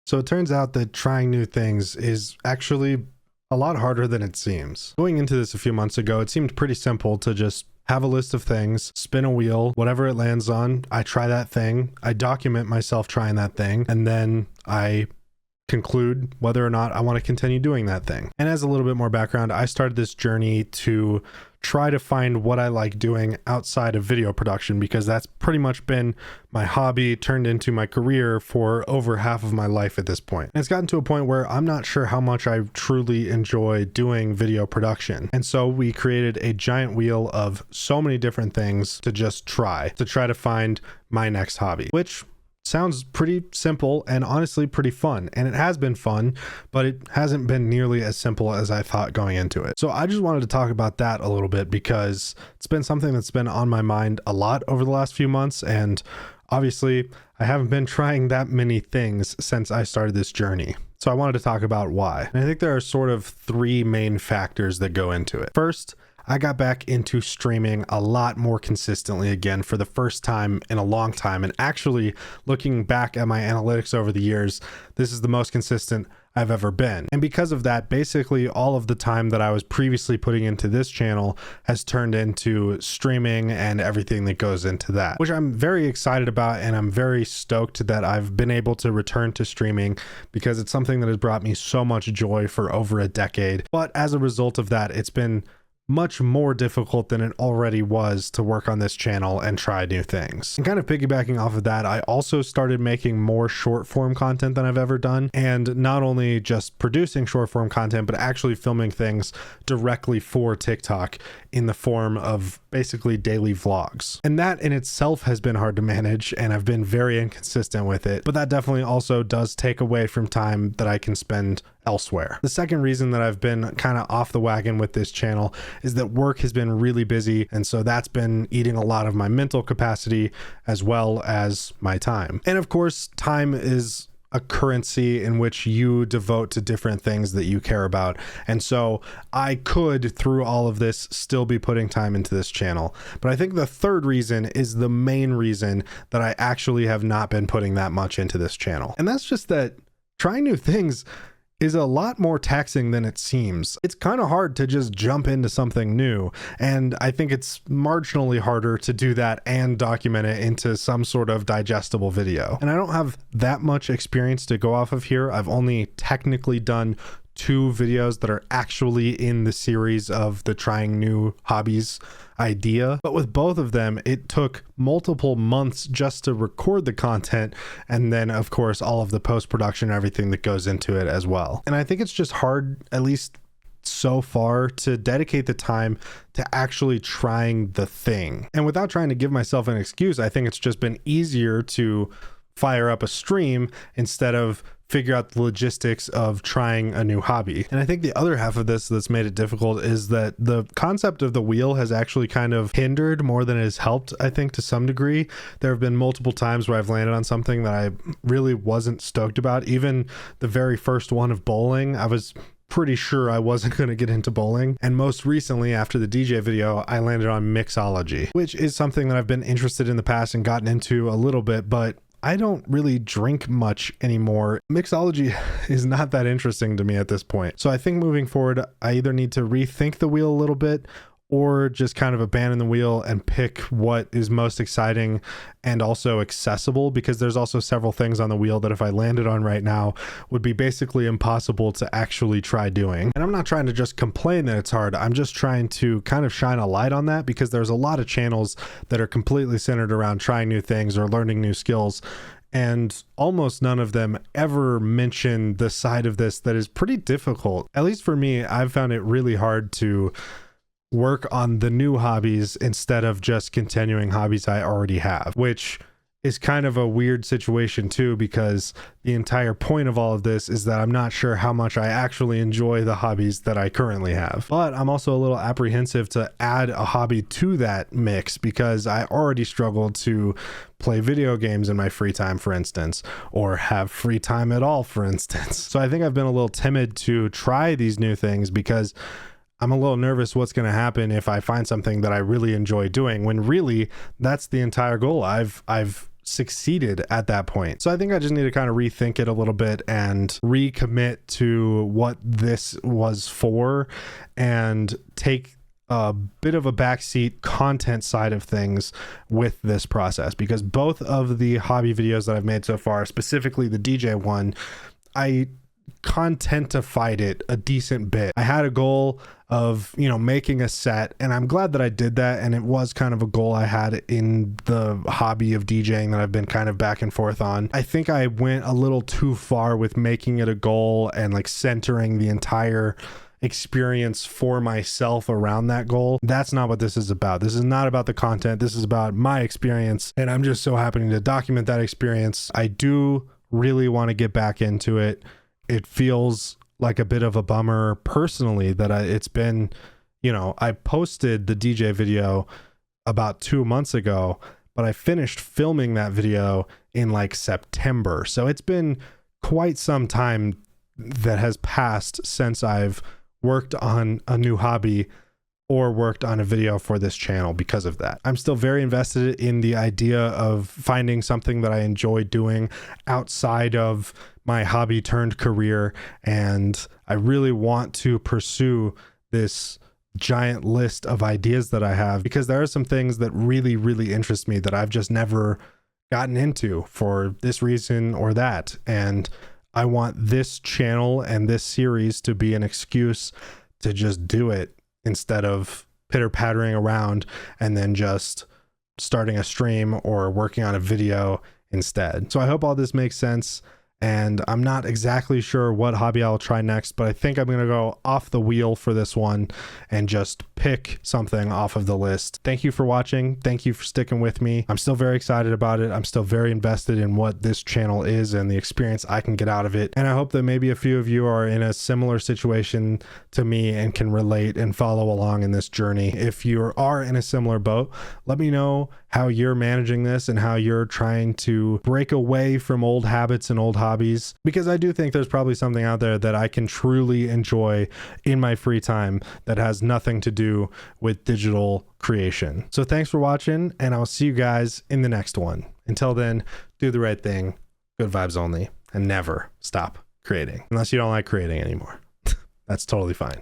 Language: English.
So it turns out that trying new things is actually a lot harder than it seems. Going into this a few months ago, it seemed pretty simple to just have a list of things, spin a wheel, whatever it lands on, I try that thing, I document myself trying that thing, and then I conclude whether or not I want to continue doing that thing. And as a little bit more background, I started this journey to try to find what I like doing outside of video production, because that's pretty much been my hobby turned into my career for over half of my life at this point. And it's gotten to a point where I'm not sure how much I truly enjoy doing video production. And so we created a giant wheel of so many different things to just try to find my next hobby, which sounds pretty simple and honestly pretty fun. And it has been fun, but it hasn't been nearly as simple as I thought going into it. So I just wanted to talk about that a little bit because it's been something that's been on my mind a lot over the last few months. And obviously I haven't been trying that many things since I started this journey. So I wanted to talk about why. And I think there are sort of three main factors that go into it. First, I got back into streaming a lot more consistently again for the first time in a long time. And actually, looking back at my analytics over the years, this is the most consistent I've ever been. And because of that, basically all of the time that I was previously putting into this channel has turned into streaming and everything that goes into that, which I'm very excited about. And I'm very stoked that I've been able to return to streaming because it's something that has brought me so much joy for over a decade. But as a result of that, it's been much more difficult than it already was to work on this channel and try new things. And kind of piggybacking off of that, I also started making more short form content than I've ever done. And not only just producing short form content, but actually filming things directly for TikTok in the form of basically daily vlogs. And that in itself has been hard to manage, and I've been very inconsistent with it, but that definitely also does take away from time that I can spend elsewhere. The second reason that I've been kind of off the wagon with this channel is that work has been really busy, and so that's been eating a lot of my mental capacity as well as my time. And of course, time is a currency in which you devote to different things that you care about. And so I could, through all of this, still be putting time into this channel. But I think the third reason is the main reason that I actually have not been putting that much into this channel. And that's just that trying new things is a lot more taxing than it seems. It's kind of hard to just jump into something new. And I think it's marginally harder to do that and document it into some sort of digestible video. And I don't have that much experience to go off of here. I've only technically done 2 videos that are actually in the series of the trying new hobbies idea. But with both of them, it took multiple months just to record the content. And then of course, all of the post-production, everything that goes into it as well. And I think it's just hard, at least so far, to dedicate the time to actually trying the thing. And without trying to give myself an excuse, I think it's just been easier to fire up a stream instead of figure out the logistics of trying a new hobby. And I think the other half of this that's made it difficult is that the concept of the wheel has actually kind of hindered more than it has helped, I think, to some degree. There have been multiple times where I've landed on something that I really wasn't stoked about. Even the very first one of bowling, I was pretty sure I wasn't going to get into bowling. And most recently, after the DJ video, I landed on mixology, which is something that I've been interested in the past and gotten into a little bit, but I don't really drink much anymore. Mixology is not that interesting to me at this point. So I think moving forward, I either need to rethink the wheel a little bit or just kind of abandon the wheel and pick what is most exciting and also accessible, because there's also several things on the wheel that if I landed on right now would be basically impossible to actually try doing. And I'm not trying to just complain that it's hard. I'm just trying to kind of shine a light on that, because there's a lot of channels that are completely centered around trying new things or learning new skills. And almost none of them ever mention the side of this that is pretty difficult. At least for me, I've found it really hard to work on the new hobbies instead of just continuing hobbies I already have, which is kind of a weird situation too, because the entire point of all of this is that I'm not sure how much I actually enjoy the hobbies that I currently have. But I'm also a little apprehensive to add a hobby to that mix, because I already struggle to play video games in my free time, for instance, or have free time at all, for instance. So I think I've been a little timid to try these new things because I'm a little nervous what's going to happen if I find something that I really enjoy doing, when really that's the entire goal. I've succeeded at that point. So I think I just need to kind of rethink it a little bit and recommit to what this was for, and take a bit of a backseat content side of things with this process, because both of the hobby videos that I've made so far, specifically the DJ one, I contentified it a decent bit. I had a goal of, you know, making a set, and I'm glad that I did that. And it was kind of a goal I had in the hobby of DJing that I've been kind of back and forth on. I think I went a little too far with making it a goal and like centering the entire experience for myself around that goal. That's not what this is about. This is not about the content. This is about my experience, and I'm just so happy to document that experience. I do really want to get back into it. It feels like a bit of a bummer personally that it's been, you know, I posted the DJ video about 2 months ago, but I finished filming that video in like September. So it's been quite some time that has passed since I've worked on a new hobby or worked on a video for this channel because of that. I'm still very invested in the idea of finding something that I enjoy doing outside of my hobby turned career, and I really want to pursue this giant list of ideas that I have, because there are some things that really, really interest me that I've just never gotten into for this reason or that. And I want this channel and this series to be an excuse to just do it, instead of pitter-pattering around and then just starting a stream or working on a video instead. So I hope all this makes sense. And I'm not exactly sure what hobby I'll try next, but I think I'm going to go off the wheel for this one and just pick something off of the list. Thank you for watching. Thank you for sticking with me. I'm still very excited about it. I'm still very invested in what this channel is and the experience I can get out of it. And I hope that maybe a few of you are in a similar situation to me and can relate and follow along in this journey. If you are in a similar boat, let me know how you're managing this and how you're trying to break away from old habits and old hobbies, because I do think there's probably something out there that I can truly enjoy in my free time that has nothing to do with digital creation. So thanks for watching, and I'll see you guys in the next one. Until then, do the right thing, good vibes only, and never stop creating, unless you don't like creating anymore. That's totally fine.